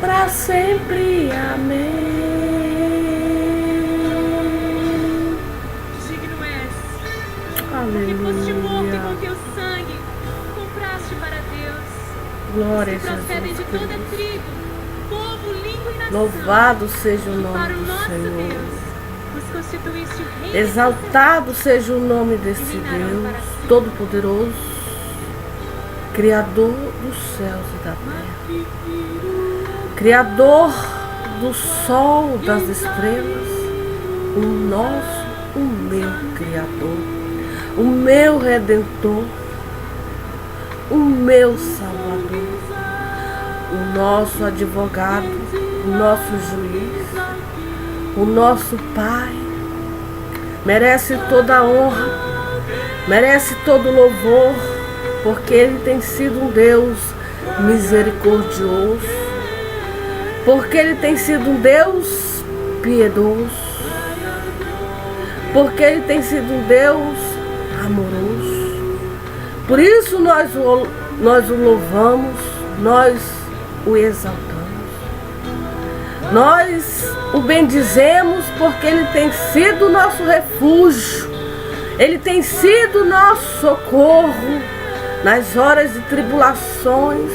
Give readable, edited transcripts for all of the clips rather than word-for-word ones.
para sempre. Amém. Digno és. Aleluia. Porque foste morto e com teu sangue compraste para Deus. Glória a Que procedem Jesus de toda Cristo. tribo, povo, língua e nação. Louvado seja o E nome para o do nosso Senhor. Deus, os constituíste rei. Exaltado seja o nome desse Deus Todo-Poderoso, Criador dos céus e da terra, Criador do sol, das estrelas, o nosso, o meu Criador, o meu Redentor, o meu Salvador, o nosso advogado, o nosso juiz, o nosso Pai. Merece toda a honra, merece todo o louvor, porque Ele tem sido um Deus misericordioso, porque Ele tem sido um Deus piedoso, porque Ele tem sido um Deus amoroso. Por isso nós o louvamos, nós o exaltamos. Nós o bendizemos porque Ele tem sido o nosso refúgio, Ele tem sido o nosso socorro nas horas de tribulações,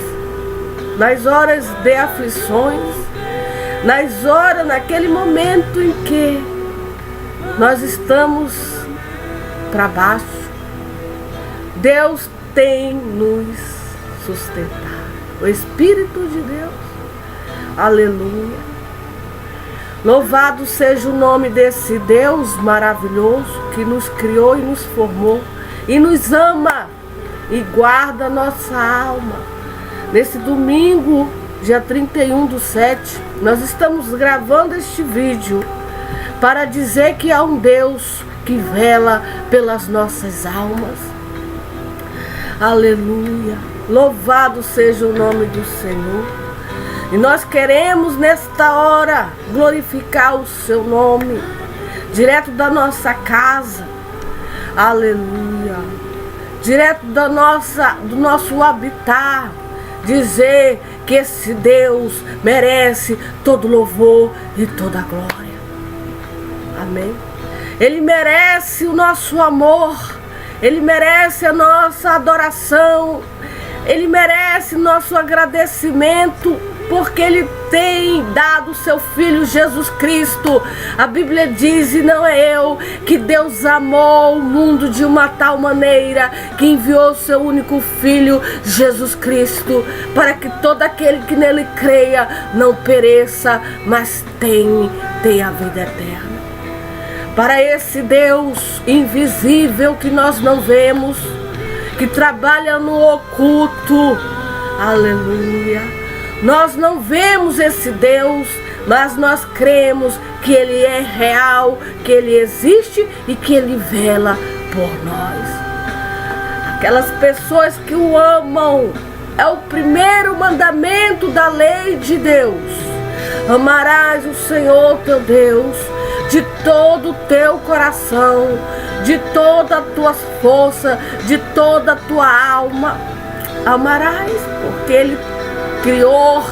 nas horas de aflições, naquele momento em que nós estamos para baixo. Deus tem nos sustentado, o Espírito de Deus. Aleluia. Louvado seja o nome desse Deus maravilhoso que nos criou e nos formou e nos ama e guarda a nossa alma. Nesse domingo, dia 31/7, nós estamos gravando este vídeo para dizer que há um Deus que vela pelas nossas almas. Aleluia. Louvado seja o nome do Senhor. E nós queremos nesta hora glorificar o seu nome, direto da nossa casa, aleluia, direto do nosso habitat, dizer que esse Deus merece todo louvor e toda glória, amém? Ele merece o nosso amor, Ele merece a nossa adoração, Ele merece nosso agradecimento, porque Ele tem dado o seu Filho Jesus Cristo. A Bíblia diz, e não é eu, que Deus amou o mundo de uma tal maneira que enviou o seu único Filho, Jesus Cristo, para que todo aquele que nele creia não pereça, mas tenha a vida eterna. Para esse Deus invisível que nós não vemos, que trabalha no oculto, aleluia. Nós não vemos esse Deus, mas nós cremos que Ele é real, que Ele existe e que Ele vela por nós. Aquelas pessoas que o amam, é o primeiro mandamento da lei de Deus. Amarás o Senhor teu Deus de todo o teu coração, de toda a tua força, de toda a tua alma. Amarás, porque Ele criou,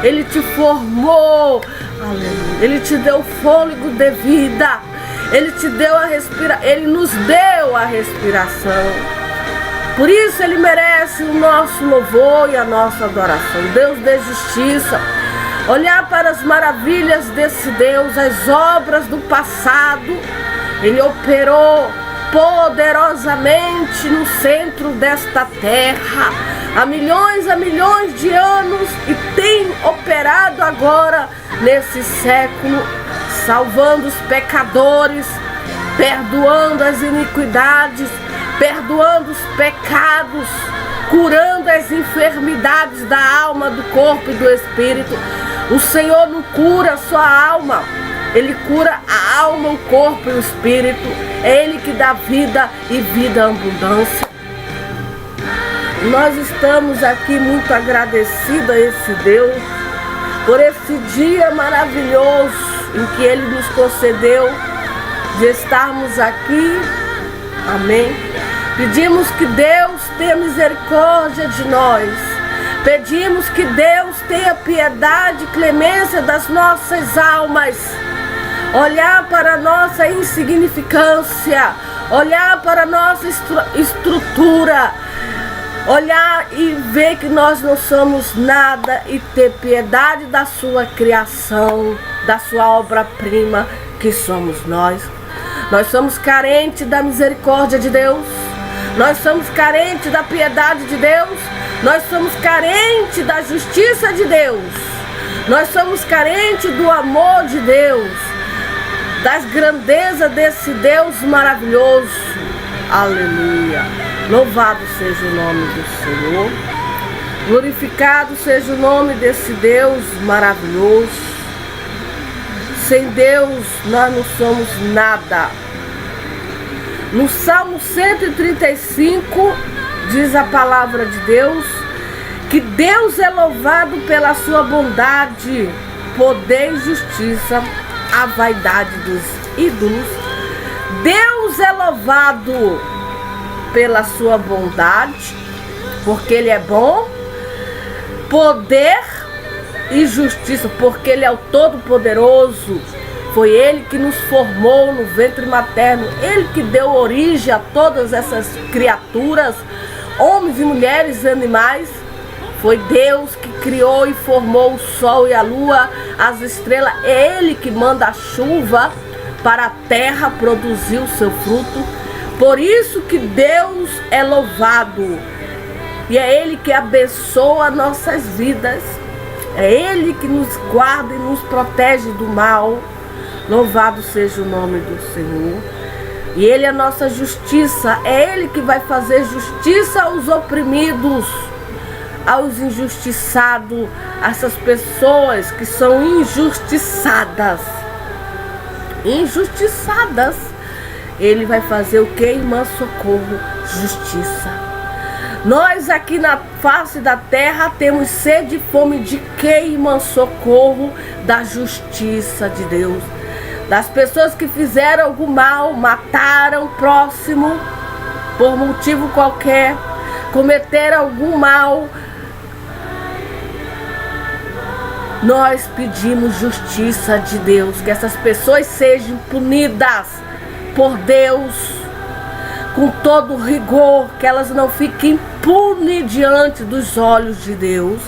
Ele te formou, aleluia. Ele te deu fôlego de vida, Ele te deu Ele nos deu a respiração. Por isso Ele merece o nosso louvor e a nossa adoração. Deus de justiça, olhar para as maravilhas desse Deus, as obras do passado. Ele operou poderosamente no centro desta terra há milhões de anos e tem operado agora nesse século, salvando os pecadores, perdoando as iniquidades, perdoando os pecados, curando as enfermidades da alma, do corpo e do espírito. O Senhor não cura só a alma, Ele cura a alma, o corpo e o espírito. É Ele que dá vida e vida abundância. Nós estamos aqui muito agradecidos a esse Deus por esse dia maravilhoso em que Ele nos concedeu de estarmos aqui. Amém. Pedimos que Deus tenha misericórdia de nós, Pedimos que Deus tenha piedade e clemência das nossas almas. Olhar para a nossa insignificância, olhar para a nossa estrutura, olhar e ver que nós não somos nada e ter piedade da sua criação, da sua obra-prima, que somos nós. Nós somos carentes da misericórdia de Deus, nós somos carentes da piedade de Deus, nós somos carentes da justiça de Deus, nós somos carentes do amor de Deus, das grandezas desse Deus maravilhoso. Aleluia. Louvado seja o nome do Senhor. Glorificado seja o nome desse Deus maravilhoso. Sem Deus nós não somos nada. No Salmo 135 diz a palavra de Deus que Deus é louvado pela sua bondade, poder e justiça, a vaidade dos ídolos. Deus é louvado pela sua bondade, porque Ele é bom, poder e justiça, porque Ele é o Todo-Poderoso. Foi Ele que nos formou no ventre materno, Ele que deu origem a todas essas criaturas, homens e mulheres e animais. Foi Deus que criou e formou o sol e a lua, as estrelas. É Ele que manda a chuva para a terra produzir o seu fruto. Por isso que Deus é louvado. E é Ele que abençoa nossas vidas. É Ele que nos guarda e nos protege do mal. Louvado seja o nome do Senhor. E Ele é a nossa justiça. É Ele que vai fazer justiça aos oprimidos, aos injustiçados, essas pessoas que são injustiçadas. Injustiçadas. Ele vai fazer o que, irmã Socorro? Justiça. Nós aqui na face da terra temos sede e fome de que, irmã Socorro? Da justiça de Deus. Das pessoas que fizeram algum mal, mataram o próximo por motivo qualquer, cometeram algum mal. Nós pedimos justiça de Deus, que essas pessoas sejam punidas por Deus com todo rigor, que elas não fiquem impunes diante dos olhos de Deus.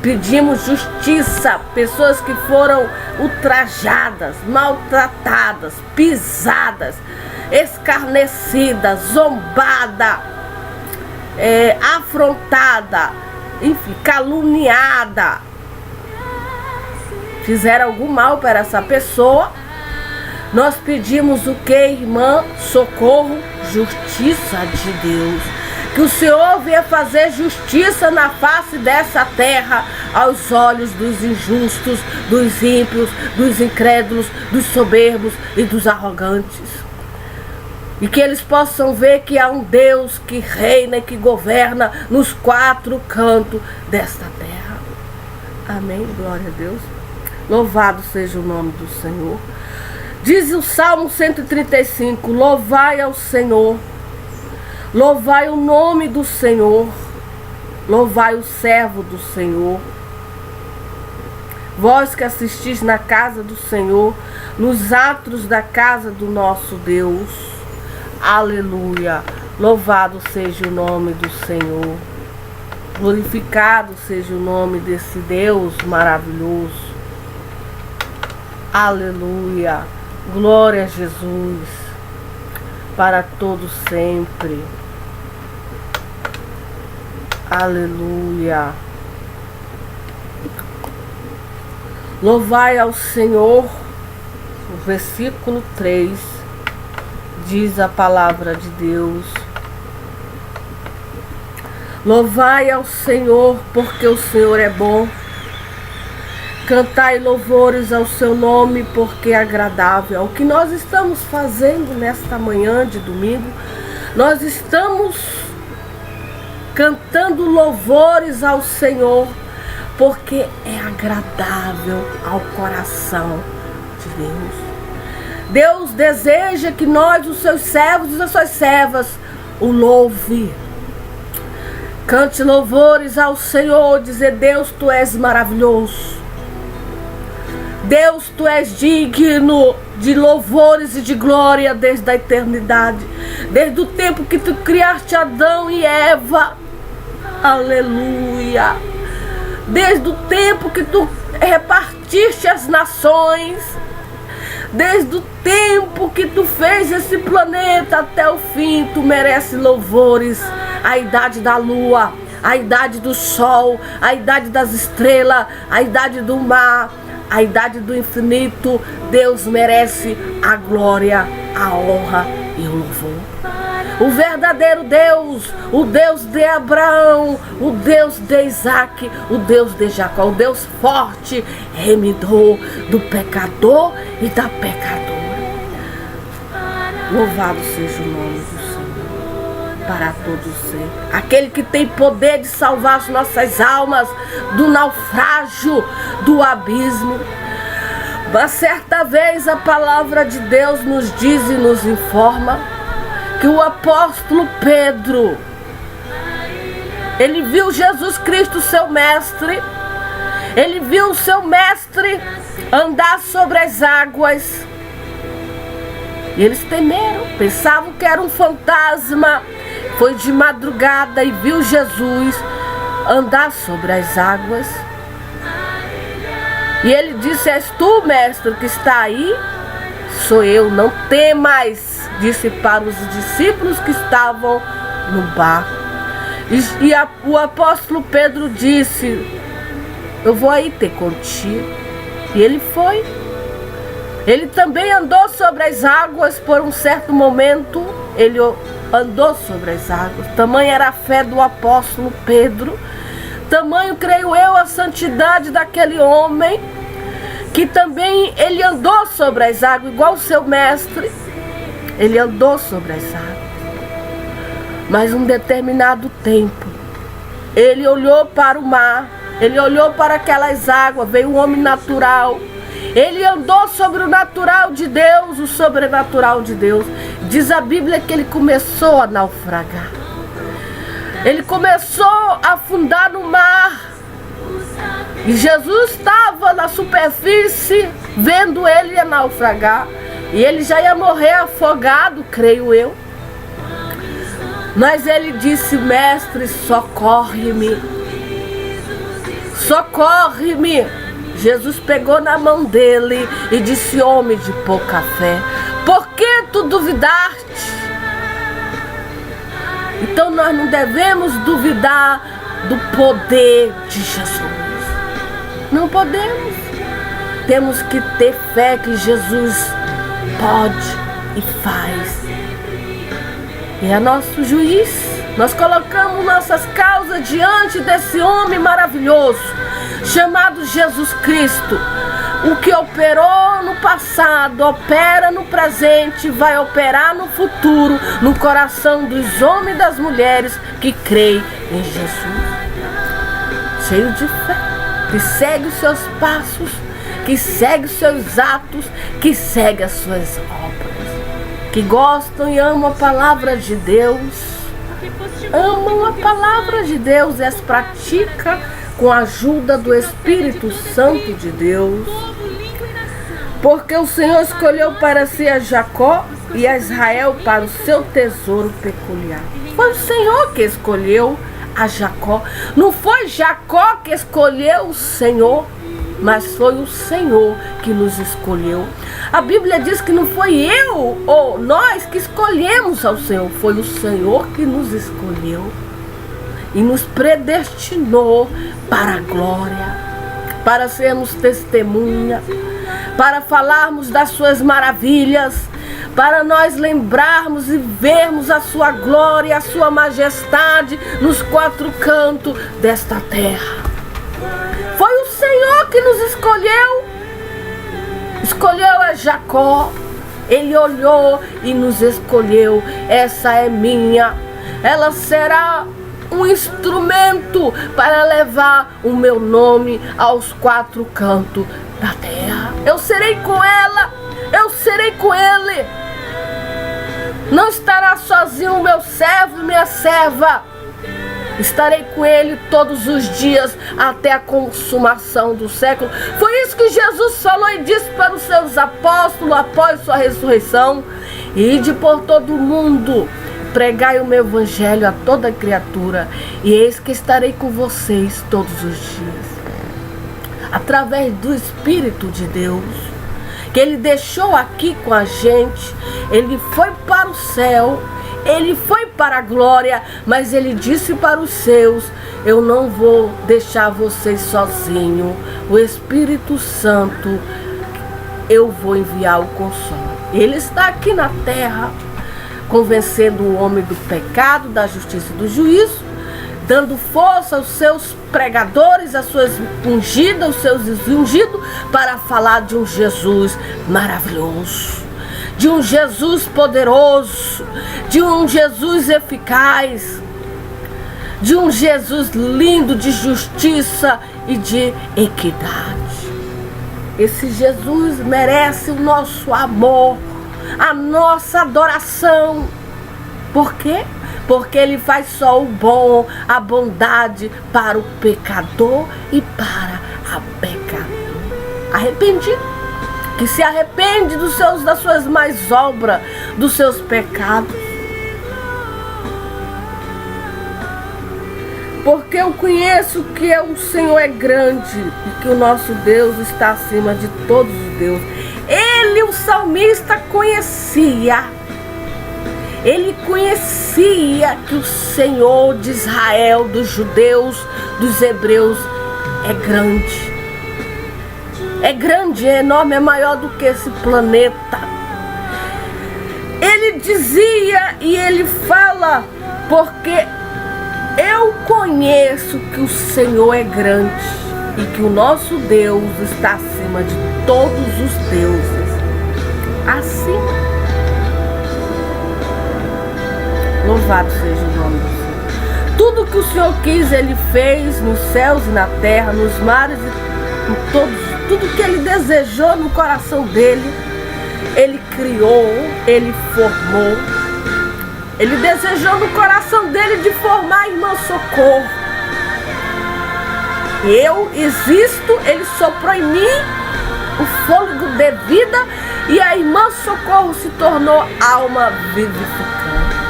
Pedimos justiça, pessoas que foram ultrajadas, maltratadas, pisadas, escarnecidas, zombadas, afrontada, enfim, caluniada. Fizeram algum mal para essa pessoa. Nós pedimos o que, irmã Socorro? Justiça de Deus. Que o Senhor venha fazer justiça na face dessa terra, aos olhos dos injustos, dos ímpios, dos incrédulos, dos soberbos e dos arrogantes. E que eles possam ver que há um Deus que reina e que governa nos quatro cantos desta terra. Amém. Glória a Deus. Louvado seja o nome do Senhor. Diz o Salmo 135, louvai ao Senhor, louvai o nome do Senhor, louvai o servo do Senhor. Vós que assistis na casa do Senhor, nos átrios da casa do nosso Deus. Aleluia. Louvado seja o nome do Senhor. Glorificado seja o nome desse Deus maravilhoso. Aleluia. Glória a Jesus. Para todos sempre. Aleluia. Louvai ao Senhor. O versículo 3 diz a palavra de Deus. Louvai ao Senhor, porque o Senhor é bom. Cantai louvores ao seu nome, porque é agradável. O que nós estamos fazendo nesta manhã de domingo, nós estamos cantando louvores ao Senhor, porque é agradável ao coração de Deus. Deus deseja que nós, os seus servos e as suas servas, o louve. Cante louvores ao Senhor, dizer: Deus, tu és maravilhoso. Deus, tu és digno de louvores e de glória desde a eternidade, desde o tempo que tu criaste Adão e Eva. Aleluia. Desde o tempo que tu repartiste as nações, desde o tempo que tu fez esse planeta até o fim, tu mereces louvores. A idade da lua, a idade do sol, a idade das estrelas, a idade do mar, a idade do infinito. Deus merece a glória, a honra e o louvor. O verdadeiro Deus, o Deus de Abraão, o Deus de Isaac, o Deus de Jacó, o Deus forte, remidor do pecador e da pecadora. Louvado seja o nome do Senhor para todos sempre. Aquele que tem poder de salvar as nossas almas do naufrágio, do abismo. Mas certa vez a palavra de Deus nos diz e nos informa que o apóstolo Pedro, ele viu Jesus Cristo, seu mestre, ele viu o seu mestre andar sobre as águas. E eles temeram, pensavam que era um fantasma. Foi de madrugada e viu Jesus andar sobre as águas. E ele disse: és tu, mestre, que está aí? Sou eu, não temas. Disse para os discípulos que estavam no barco. O apóstolo Pedro disse: eu vou aí ter contigo. E ele foi. Ele também andou sobre as águas por um certo momento. Ele andou sobre as águas. Tamanha era a fé do apóstolo Pedro. Tamanho, creio eu, a santidade daquele homem, que também ele andou sobre as águas, igual o seu mestre. Ele andou sobre as águas. Mas um determinado tempo, ele olhou para o mar, ele olhou para aquelas águas, veio um homem natural. Ele andou sobre o natural de Deus, o sobrenatural de Deus. Diz a Bíblia que ele começou a naufragar. Ele começou a afundar no mar. E Jesus estava na superfície, vendo ele a naufragar. E ele já ia morrer afogado, creio eu. Mas ele disse: mestre, socorre-me. Socorre-me. Jesus pegou na mão dele e disse: homem de pouca fé, por que tu duvidaste? Então nós não devemos duvidar do poder de Jesus. Não podemos. Temos que ter fé que Jesus pode e faz. E é nosso juiz. Nós colocamos nossas causas diante desse homem maravilhoso chamado Jesus Cristo. O que operou no passado, opera no presente, vai operar no futuro, no coração dos homens e das mulheres que creem em Jesus. Cheio de fé, que segue os seus passos, que segue os seus atos, que segue as suas obras, que gostam e amam a palavra de Deus, amam a palavra de Deus e as praticam com a ajuda do Espírito Santo de Deus. Porque o Senhor escolheu para si a Jacó e a Israel para o seu tesouro peculiar. Foi o Senhor que escolheu a Jacó. Não foi Jacó que escolheu o Senhor, mas foi o Senhor que nos escolheu. A Bíblia diz que não foi eu ou nós que escolhemos ao Senhor, foi o Senhor que nos escolheu e nos predestinou para a glória, para sermos testemunha, para falarmos das suas maravilhas, para nós lembrarmos e vermos a sua glória, a sua majestade nos quatro cantos desta terra. Foi o Senhor que nos escolheu. Escolheu a Jacó. Ele olhou e nos escolheu. Essa é minha. Ela será um instrumento para levar o meu nome aos quatro cantos da terra. Eu serei com ela. Eu serei com ele. Não estará sozinho o meu servo e minha serva. Estarei com ele todos os dias até a consumação do século. Foi isso que Jesus falou e disse para os seus apóstolos após sua ressurreição. Ide por todo o mundo, pregai o meu evangelho a toda criatura, e eis que estarei com vocês todos os dias. Através do Espírito de Deus, que ele deixou aqui com a gente, ele foi para o céu, ele foi para a glória, mas ele disse para os seus: eu não vou deixar vocês sozinhos. O Espírito Santo, eu vou enviar o Consolo. Ele está aqui na terra, convencendo o homem do pecado, da justiça e do juízo, dando força aos seus pregadores, às suas ungidas, aos seus ungidos, para falar de um Jesus maravilhoso, de um Jesus poderoso, de um Jesus eficaz, de um Jesus lindo, de justiça e de equidade. Esse Jesus merece o nosso amor, a nossa adoração. Por quê? Porque ele faz só o bom, a bondade para o pecador e para a pecadora. Arrependido, que se arrepende das suas más obras, dos seus pecados. Porque eu conheço que o Senhor é grande e que o nosso Deus está acima de todos os deuses. Ele, o salmista, conhecia. Ele conhecia que o Senhor de Israel, dos judeus, dos hebreus, é grande. É grande, é enorme, é maior do que esse planeta. Ele dizia e ele fala, porque eu conheço que o Senhor é grande e que o nosso Deus está acima de todos os deuses. Assim, louvado seja o nome do Senhor. Tudo que o Senhor quis, Ele fez nos céus e na terra, nos mares e em todos. Tudo que Ele desejou no coração dele, Ele criou, Ele formou. Ele desejou no coração dele de formar a irmã Socorro. Eu existo, Ele soprou em mim o fôlego de vida e a irmã Socorro se tornou alma vivificante.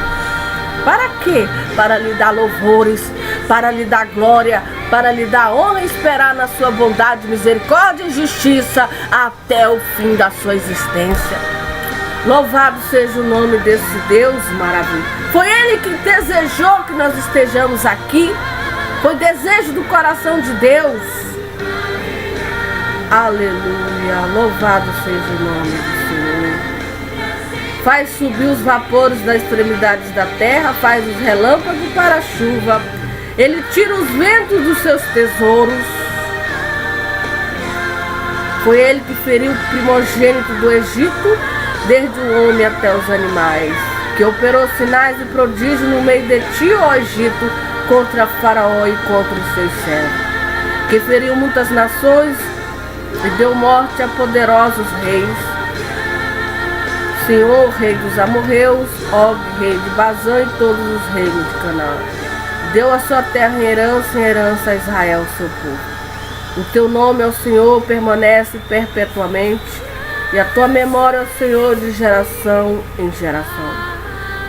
Para quê? Para lhe dar louvores, para lhe dar glória, para lhe dar honra e esperar na sua bondade, misericórdia e justiça até o fim da sua existência. Louvado seja o nome desse Deus maravilhoso. Foi Ele que desejou que nós estejamos aqui. Foi desejo do coração de Deus. Aleluia. Louvado seja o nome do Senhor. Faz subir os vapores das extremidades da terra, faz os relâmpagos para a chuva. Ele tira os ventos dos seus tesouros. Foi Ele que feriu o primogênito do Egito, desde o homem até os animais, que operou sinais e prodígios no meio de ti, ó Egito, contra Faraó e contra os seus servos, que feriu muitas nações e deu morte a poderosos reis. Senhor, rei dos amorreus, Og, rei de Bazã e todos os reinos de Canaã. Deu a sua terra em herança a Israel, seu povo. O teu nome, ó Senhor, permanece perpetuamente, e a tua memória, ó Senhor, de geração em geração.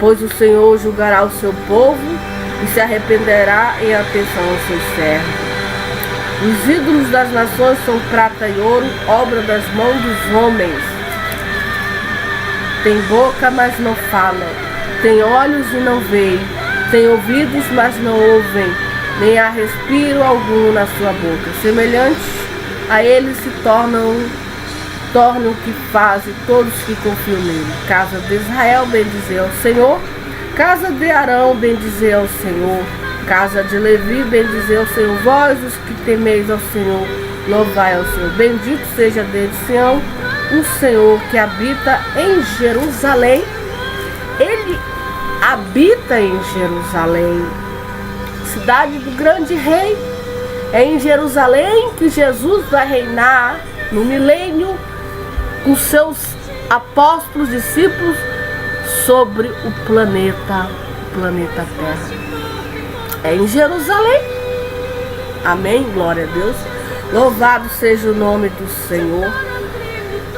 Pois o Senhor julgará o seu povo e se arrependerá em atenção aos seus servos. Os ídolos das nações são prata e ouro, obra das mãos dos homens. Tem boca, mas não fala. Tem olhos e não veem. Tem ouvidos, mas não ouvem. Nem há respiro algum na sua boca. Semelhantes a eles se tornam o que fazem todos que confiam nele. Casa de Israel, bendizer ao Senhor. Casa de Arão, bendizer ao Senhor. Casa de Levi, bendizer ao Senhor. Vós, os que temeis ao Senhor, louvai ao Senhor. Bendito seja desde Sião o Senhor que habita em Jerusalém. Ele habita em Jerusalém, cidade do grande rei. É em Jerusalém que Jesus vai reinar no milênio com seus apóstolos, discípulos, sobre o planeta Terra. É em Jerusalém. Amém? Glória a Deus. Louvado seja o nome do Senhor.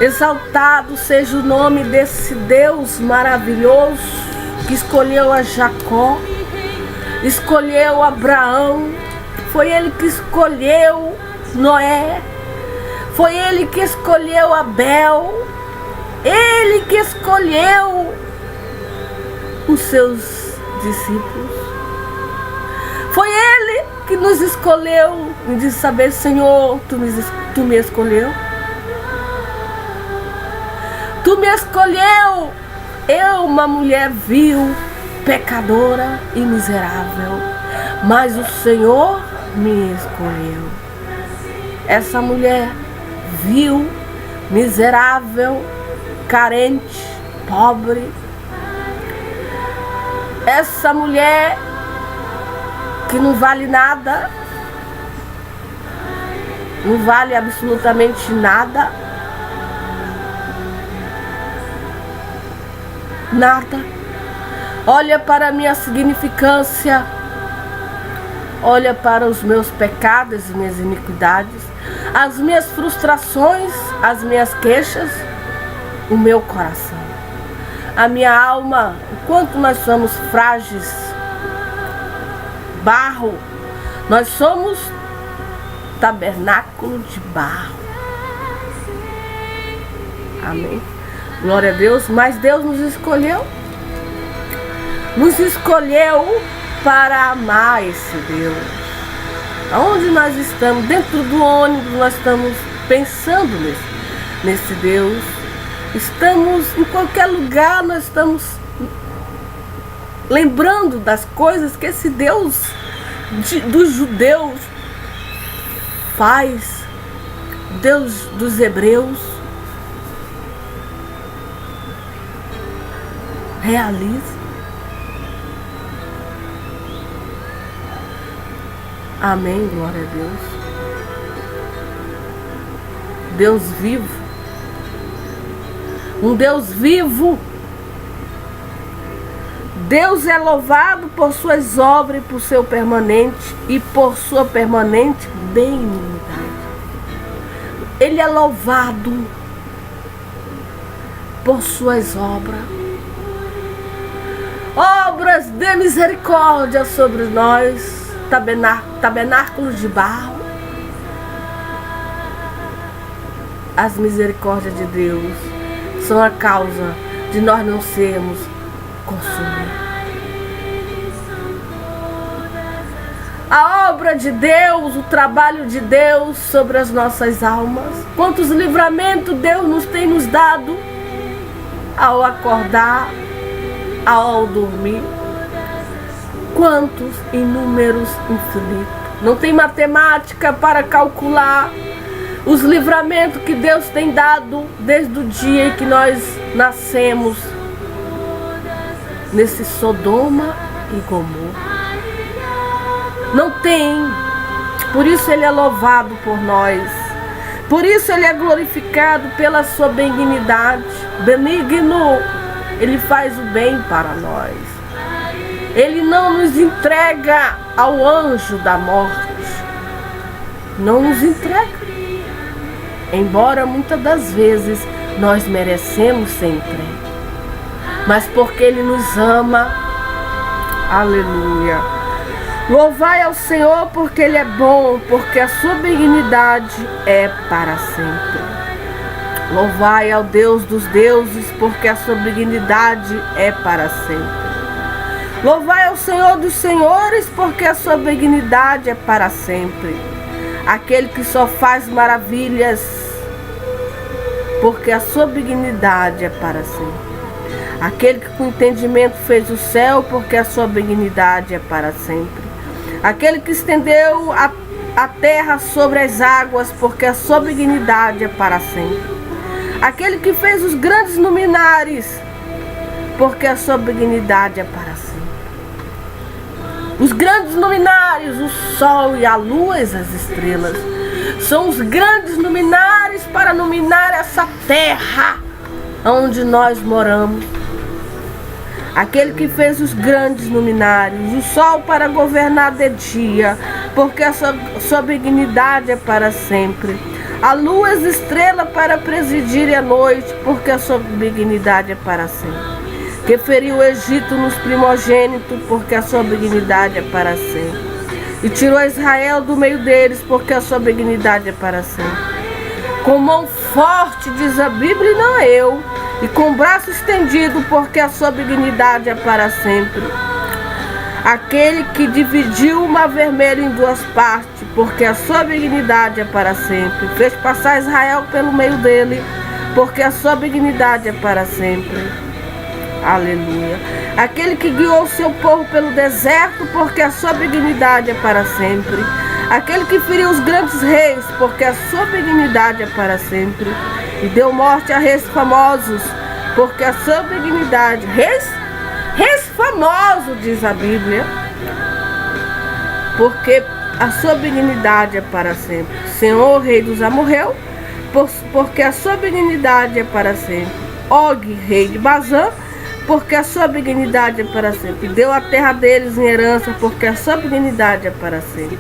Exaltado seja o nome desse Deus maravilhoso que escolheu a Jacó, escolheu Abraão. Foi ele que escolheu Noé. Foi ele que escolheu Abel. Ele que escolheu os seus discípulos. Foi ele que nos escolheu e disse saber, Senhor, tu me escolheu. Tu me escolheu. Eu, uma mulher vil, pecadora e miserável. Mas o Senhor me escolheu. Essa mulher vil, miserável, carente, pobre. Essa mulher que não vale nada, não vale absolutamente nada, nada. Olha para a minha significância, olha para os meus pecados e minhas iniquidades, as minhas frustrações, as minhas queixas, o meu coração, a minha alma, o quanto nós somos frágeis, barro, nós somos tabernáculo de barro. Amém? Glória a Deus. Mas Deus nos escolheu para amar esse Deus. Aonde nós estamos? Dentro do ônibus nós estamos pensando nesse Deus. Estamos em qualquer lugar, nós estamos lembrando das coisas que esse Deus dos judeus faz, Deus dos hebreus realiza. Amém, glória a Deus. Deus vivo, um Deus vivo. Deus é louvado por suas obras e por seu permanente e por sua permanente benignidade. Ele é louvado por suas obras. Obras de misericórdia sobre nós, tabernáculos de barro. As misericórdias de Deus são a causa de nós não sermos consumidos. A obra de Deus, o trabalho de Deus sobre as nossas almas. Quantos livramentos Deus nos dado ao acordar, ao dormir. Quantos inúmeros, infinitos. Não tem matemática para calcular os livramentos que Deus tem dado desde o dia em que nós nascemos nesse Sodoma e Gomorra. Não tem. Por isso ele é louvado por nós. Por isso ele é glorificado pela sua benignidade. Benigno, ele faz o bem para nós. Ele não nos entrega ao anjo da morte. Não nos entrega. Embora muitas das vezes nós merecemos ser entregue. Mas porque ele nos ama. Aleluia. Louvai ao Senhor porque ele é bom, porque a sua benignidade é para sempre. Louvai ao Deus dos deuses, porque a sua benignidade é para sempre. Louvai ao Senhor dos senhores, porque a sua benignidade é para sempre. Aquele que só faz maravilhas, porque a sua benignidade é para sempre. Aquele que com entendimento fez o céu, porque a sua benignidade é para sempre. Aquele que estendeu a terra sobre as águas, porque a sua benignidade é para sempre. Aquele que fez os grandes luminares, porque a sua benignidade é para sempre. Os grandes luminares, o sol e a lua e as estrelas, são os grandes luminares para iluminar essa terra onde nós moramos. Aquele que fez os grandes luminares, o sol para governar de dia, porque a sua benignidade é para sempre. A lua e as estrelas para presidir a noite, porque a sua benignidade é para sempre. Que feriu o Egito nos primogênitos, porque a sua benignidade é para sempre. E tirou Israel do meio deles, porque a sua benignidade é para sempre. Com mão forte, diz a Bíblia, e não eu, e com braço estendido, porque a sua benignidade é para sempre. Aquele que dividiu o mar vermelho em duas partes, porque a sua benignidade é para sempre. Fez passar Israel pelo meio dele, porque a sua benignidade é para sempre. Aleluia. Aquele que guiou o seu povo pelo deserto, porque a sua benignidade é para sempre. Aquele que feriu os grandes reis, porque a sua benignidade é para sempre. E deu morte a reis famosos, porque a sua benignidade... Reis famosos, diz a Bíblia, porque a sua benignidade é para sempre. Senhor, rei dos amorreus, porque a sua benignidade é para sempre. Og, rei de Bazã, porque a sua benignidade é para sempre. Deu a terra deles em herança, porque a sua benignidade é para sempre.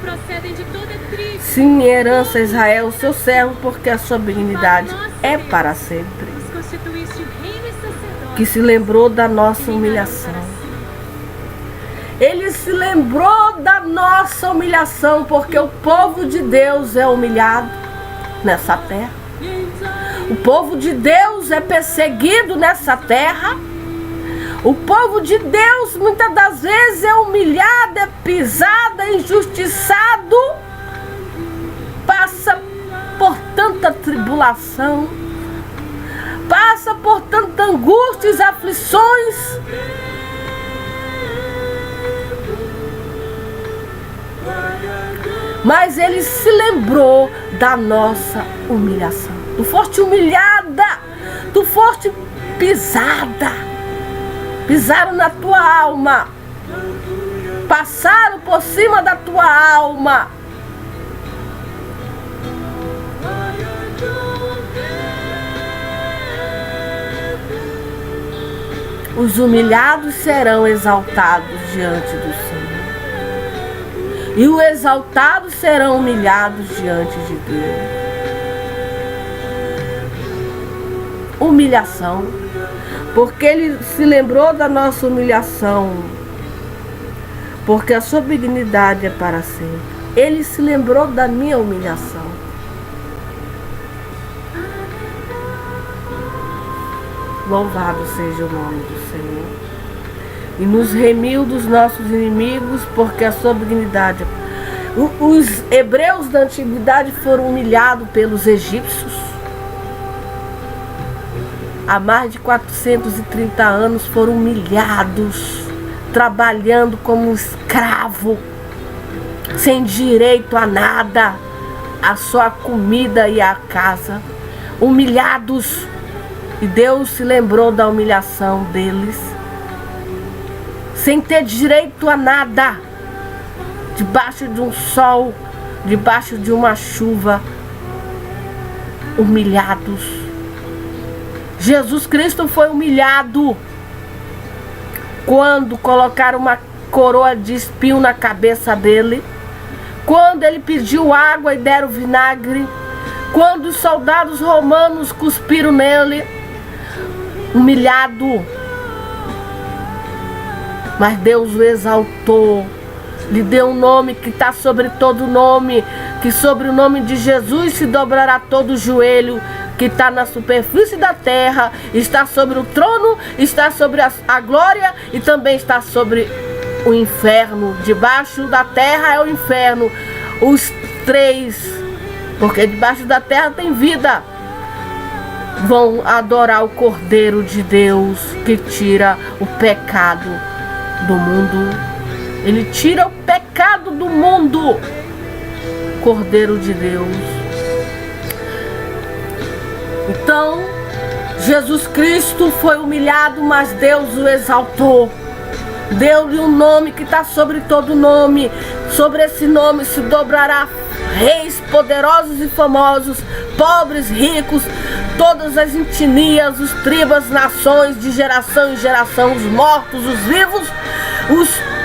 Sim, em herança Israel, o seu servo, porque a sua benignidade é para sempre. Que se lembrou da nossa humilhação. Ele se lembrou da nossa humilhação, porque o povo de Deus é humilhado nessa terra. O povo de Deus é perseguido nessa terra. O povo de Deus muitas das vezes é humilhado, é pisado, é injustiçado. Passa por tanta tribulação. Passa por tanta angústia e aflições. Mas ele se lembrou da nossa humilhação. Tu foste humilhada, tu foste pisada. Pisaram na tua alma. Passaram por cima da tua alma. Os humilhados serão exaltados diante do Senhor. E os exaltados serão humilhados diante de Deus. Humilhação. Porque ele se lembrou da nossa humilhação. Porque a sua benignidade é para sempre. Ele se lembrou da minha humilhação. Louvado seja o nome do Senhor. E nos remiu dos nossos inimigos, porque a sua benignidade. Os hebreus da antiguidade foram humilhados pelos egípcios. Há mais de 430 anos foram humilhados, trabalhando como escravo, sem direito a nada, a sua comida e a casa. Humilhados. E Deus se lembrou da humilhação deles, sem ter direito a nada, debaixo de um sol, debaixo de uma chuva, humilhados. Jesus Cristo foi humilhado quando colocaram uma coroa de espinho na cabeça dele, quando ele pediu água e deram vinagre, quando os soldados romanos cuspiram nele. Humilhado, mas Deus o exaltou, lhe deu um nome que está sobre todo nome, que sobre o nome de Jesus se dobrará todo o joelho, que está na superfície da terra, está sobre o trono, está sobre a glória e também está sobre o inferno. Debaixo da terra é o inferno, os três, porque debaixo da terra tem vida. Vão adorar o Cordeiro de Deus, que tira o pecado do mundo. Ele tira o pecado do mundo. Cordeiro de Deus. Então, Jesus Cristo foi humilhado, mas Deus o exaltou. Deu-lhe um nome que está sobre todo nome. Sobre esse nome se dobrará reis poderosos e famosos, pobres, ricos, todas as etnias, os tribos, nações, de geração em geração, os mortos, os vivos,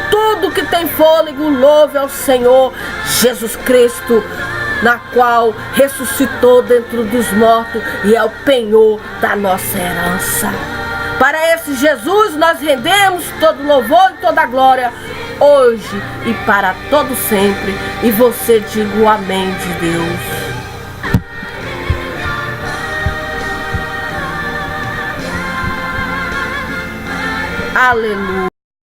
tudo que tem fôlego, louve ao Senhor Jesus Cristo, na qual ressuscitou dentro dos mortos e é o penhor da nossa herança. Para esse Jesus nós rendemos todo louvor e toda glória, hoje e para todo sempre. E você diga o amém de Deus. Aleluia.